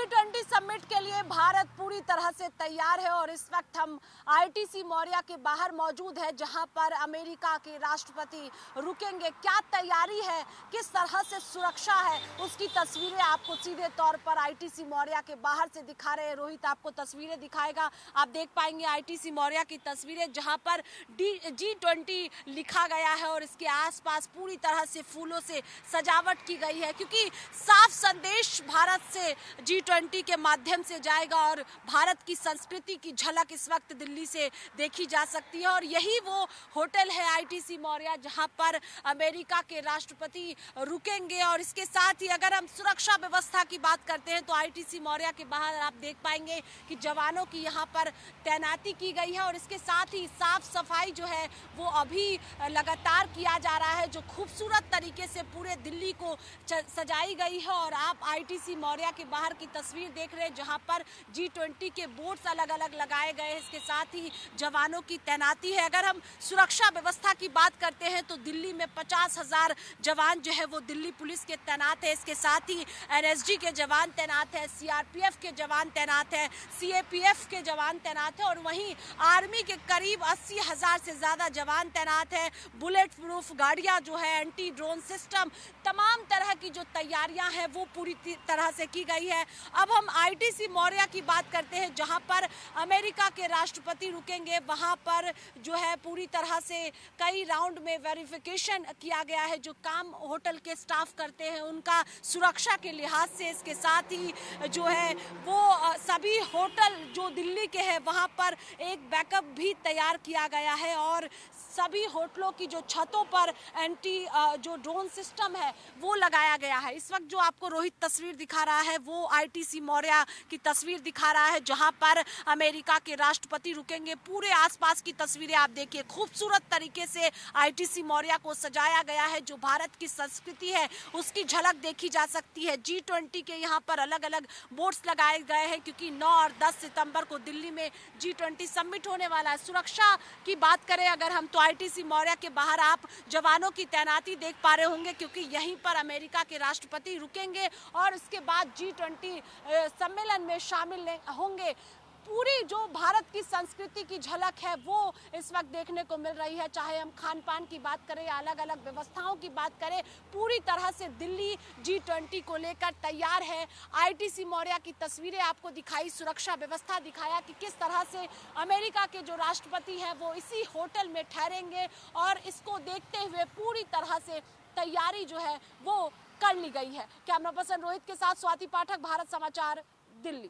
G20 summit के लिए भारत पूरी तरह से तैयार है और इस वक्त हम आईटीसी मौर्या के बाहर मौजूद है, जहां पर अमेरिका के राष्ट्रपति रुकेंगे। क्या तैयारी है, किस तरह से सुरक्षा है, उसकी तस्वीरें आपको सीधे तौर पर आईटीसी मौर्या के बाहर से दिखा रहे हैं। रोहित आपको तस्वीरें दिखाएगा। आप देख पाएंगे आईटीसी मौर्या की तस्वीरें, जहां पर G20 लिखा गया है और इसके आसपास पूरी तरह से फूलों से सजावट की गई है, क्योंकि साफ संदेश भारत से G20 के माध्यम से जाएगा और भारत की संस्कृति की झलक इस वक्त दिल्ली से देखी जा सकती है। और यही वो होटल है आईटीसी मौर्या, जहां पर अमेरिका के राष्ट्रपति रुकेंगे। और इसके साथ ही अगर हम सुरक्षा व्यवस्था की बात करते हैं तो आईटीसी मौर्या के बाहर आप देख पाएंगे कि जवानों की यहां पर तैनाती की गई है और इसके साथ ही साफ सफाई जो है वो अभी लगातार किया जा रहा है, जो खूबसूरत तरीके से पूरे दिल्ली को सजाई गई है। और आप आईटीसी मौर्या के बाहर की तस्वीर देख रहे हैं, जहां पर G20 के बोर्ड्स अलग अलग लगाए गए हैं। इसके साथ ही जवानों की तैनाती है। अगर हम सुरक्षा व्यवस्था की बात करते हैं तो दिल्ली में 50,000 जवान जो है वो दिल्ली पुलिस के तैनात है। इसके साथ ही एनएसजी के जवान तैनात है, सीआरपीएफ के जवान तैनात है, सीएपीएफ के जवान तैनात है और वहीं आर्मी के करीब 80,000 से ज्यादा जवान तैनात है। बुलेट प्रूफ गाड़ियां जो है, एंटी ड्रोन सिस्टम, तमाम तरह की जो तैयारियां हैं वो पूरी तरह से की गई है। अब हम आईटीसी मौर्या की बात करते हैं, जहां पर अमेरिका के राष्ट्रपति रुकेंगे। वहां पर जो है पूरी तरह से कई राउंड में वेरिफिकेशन किया गया है, जो काम होटल के स्टाफ करते हैं उनका सुरक्षा के लिहाज से। इसके साथ ही जो है वो सभी होटल जो दिल्ली के हैं वहां पर एक बैकअप भी तैयार किया गया है और सभी होटलों की जो छतों पर एंटी जो ड्रोन सिस्टम है वो लगाया गया है। इस वक्त जो आपको रोहित तस्वीर दिखा रहा है वो आईटीसी मौर्या की तस्वीर दिखा रहा है, जहां पर अमेरिका के राष्ट्रपति रुकेंगे। पूरे आसपास की तस्वीरें आप देखिए, खूबसूरत तरीके से आईटीसी मौर्या को सजाया गया है। जो भारत की संस्कृति है उसकी झलक देखी जा सकती है। G20 के यहाँ पर अलग अलग बोर्ड्स लगाए गए हैं, क्योंकि 9 और 10 सितंबर को दिल्ली में G20 समिट होने वाला है। सुरक्षा की बात करें अगर हम, तो आईटीसी मौर्या के बाहर आप जवानों की तैनाती देख पा रहे होंगे, क्योंकि यहीं पर अमेरिका के राष्ट्रपति रुकेंगे और उसके बाद G20 सम्मेलन में शामिल होंगे। पूरी जो भारत की संस्कृति की झलक है वो इस वक्त देखने को मिल रही है। चाहे हम खान पान की बात करें या अलग अलग व्यवस्थाओं की बात करें, पूरी तरह से दिल्ली G20 को लेकर तैयार है। आईटीसी मौर्या की तस्वीरें आपको दिखाई, सुरक्षा व्यवस्था दिखाया कि किस तरह से अमेरिका के जो राष्ट्रपति हैं वो इसी होटल में ठहरेंगे और इसको देखते हुए पूरी तरह से तैयारी जो है वो कर ली गई है। कैमरा पर्सन रोहित के साथ स्वाति पाठक, भारत समाचार, दिल्ली।